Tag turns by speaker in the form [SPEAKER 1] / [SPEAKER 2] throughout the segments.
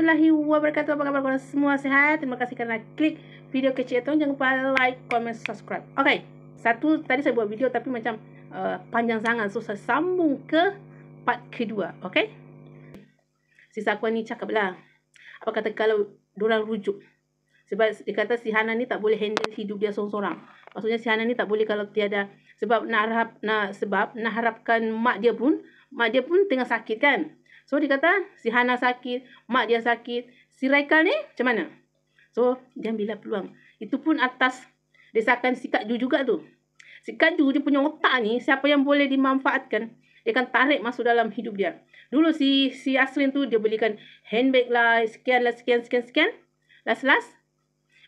[SPEAKER 1] warahmatullahi wabarakatuh. Apa khabar korang semua? Sihat? Terima kasih kerana klik video kecil tu. Jangan lupa like, comment, subscribe. Okay, satu tadi saya buat video tapi macam panjang sangat, so saya sambung ke part kedua. Okay, si Sakuan ni cakap lah, apa kata kalau diorang rujuk, sebab dia kata si Hana ni tak boleh handle hidup dia seorang-seorang. Maksudnya si Hana ni tak boleh kalau tiada, sebab nak harapkan mak dia pun tengah sakit kan. So dia kata si Hana sakit, mak dia sakit, si Raikal ni macam mana? So dia ambillah peluang. Itu pun atas desakan si Kak Ju juga tu. Si Kak Ju dia punya otak ni, siapa yang boleh dimanfaatkan, dia akan tarik masuk dalam hidup dia. Dulu si Asrin tu dia belikan handbag lah, sekian. Last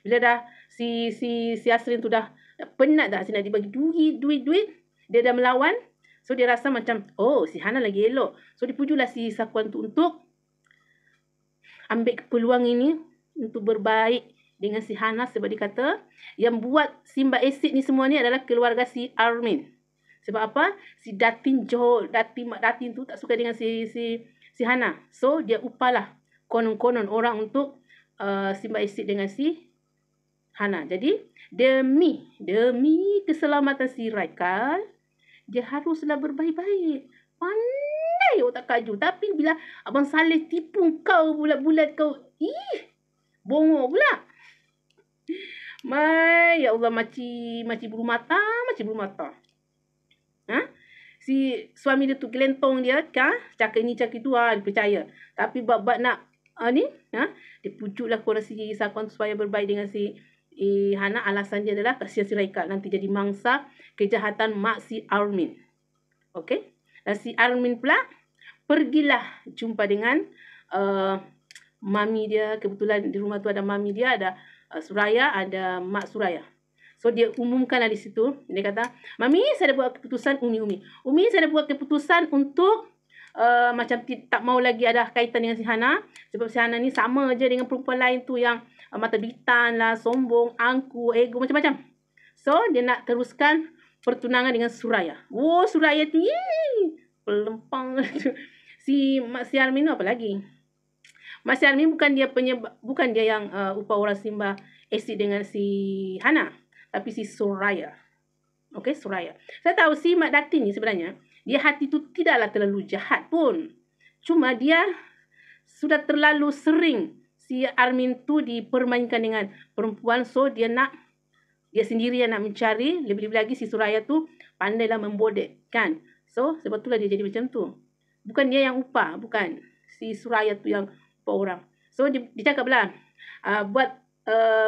[SPEAKER 1] bila dah si Asrin tu dah penat dah, si nak dibagi duit, dia dah melawan. So dia rasa macam, oh si Hana lagi elok. So dipujulah si Sakuan tu untuk ambil peluang ini untuk berbaik dengan si Hana. Sebab dia kata yang buat Simba Acid ni semua ni adalah keluarga si Armin. Sebab apa? Si Datin Johor, Mak Datin tu tak suka dengan si Hana. So dia upalah konon-konon orang untuk Simba Acid dengan si Hana. Jadi demi keselamatan si Raikal, dia haruslah berbaik-baik. Pandai otak Kak Ju. Tapi bila Abang Saleh tipu kau bulat-bulat kau, bongok pula. Ya Allah, maci bulu mata. Si suami dia tu gelentong dia, cakap ini cakap itu, dia percaya. Tapi bab nak dia pujuklah korang si Sakuan supaya berbaik dengan si Hana. Alasan dia adalah kasihan si Raikal nanti jadi mangsa kejahatan mak si Armin. Okey. Dan si Armin pula pergilah jumpa dengan mami dia. Kebetulan di rumah tu ada mami dia, ada Suraya, ada mak Suraya. So dia umumkanlah di situ. Dia kata, "Mami, saya dah buat keputusan Umi, saya dah buat keputusan untuk macam tak mau lagi ada kaitan dengan si Hana. Sebab si Hana ni sama je dengan perempuan lain tu yang mata bitan lah, sombong, angku, ego, macam-macam. So dia nak teruskan pertunangan dengan Suraya. Oh, Suraya tu pelempang. Si Armin tu apa lagi? Mak si Armin bukan dia yang upah orang Simba Acid dengan si Hana, tapi si Suraya. Okey, Suraya. Saya tahu si Mak Datin ni sebenarnya dia hati tu tidaklah terlalu jahat pun. Cuma dia sudah terlalu sering si Armin tu dipermainkan dengan perempuan. So dia sendiri yang nak mencari. Lebih-lebih lagi si Suraya tu pandailah membodek kan. So sebab itulah dia jadi macam tu. Bukan dia yang upah, bukan. Si Suraya tu yang upah orang. So dia cakap lah, buat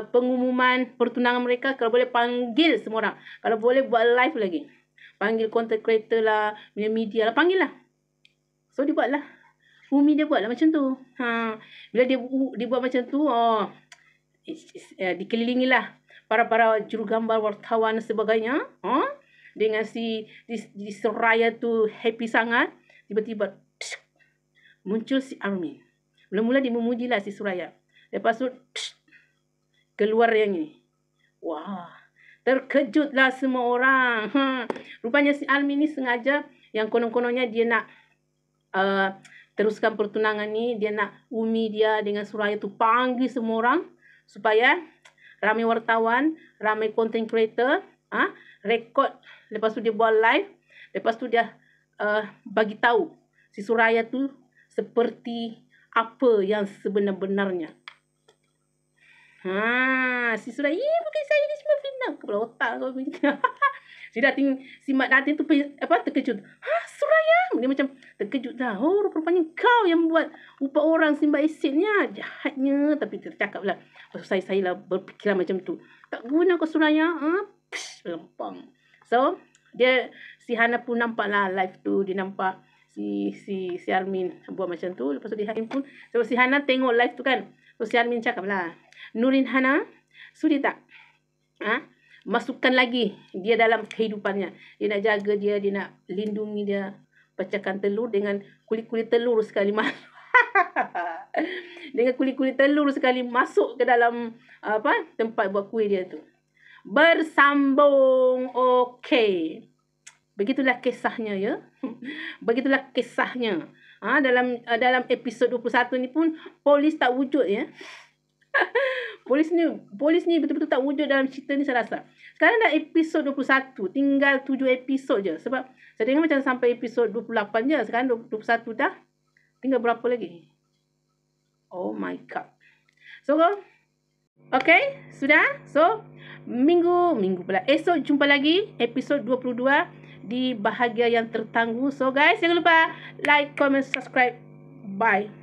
[SPEAKER 1] pengumuman pertunangan mereka, kalau boleh panggil semua orang. Kalau boleh buat live lagi. Panggil content creator lah, media lah, panggil lah. So dia buat lah. Umi dia buat lah macam tu. Bila dia buat macam tu, dikelilingi lah para jurugambar, wartawan dan sebagainya. Dengan si Suraya tu happy sangat. Tiba-tiba muncul si Armin. Mula-mula dia memuji lah si Suraya. Lepas tu keluar yang ni. Wah, terkejutlah semua orang. Rupanya si Armin ni sengaja, yang konon-kononnya dia nak teruskan pertunangan ni. Dia nak Umi dia dengan Suraya tu panggil semua orang supaya ramai wartawan, ramai content creator rekod. Lepas tu dia buat live. Lepas tu dia bagi tahu si Suraya tu seperti apa yang sebenar-benarnya. Si Suraya, bukan saya ni semua fitnah. Kepala otak kau. Si Mak Datin tu terkejut. Suraya? Dia macam terkejut dah. Oh, rupanya kau yang buat upah orang Simba Acidnya. Jahatnya. Tapi dia cakap lah. Saya lah berfikiran macam tu. Tak guna kau Suraya. Lempang. So, si Hana pun nampak lah live tu. Dia nampak si Armin buat macam tu. Lepas tu dia pun. So, si Hana tengok live tu kan. So, si Armin cakap lah, Nurin Hana, sudi tak? Masukkan lagi dia dalam kehidupannya. Dia nak jaga dia nak lindungi dia. Pecahkan telur dengan kulit-kulit telur sekali masuk. Dengan kulit-kulit telur sekali masuk ke dalam tempat buat kuih dia tu. Bersambung. Okey. Begitulah kisahnya ya. Begitulah kisahnya. Dalam episod 21 ni pun polis tak wujud ya. Polis ni betul-betul tak wujud dalam cerita ni saya rasa. Sekarang dah episod 21, tinggal 7 episod je. Sebab saya dengar macam sampai episod 28 je. Sekarang 21 dah. Tinggal berapa lagi? Oh my god. So, okay, sudah. So, minggu pula. Esok jumpa lagi episod 22 di bahagian yang tertangguh. So guys, jangan lupa like, comment, subscribe. Bye.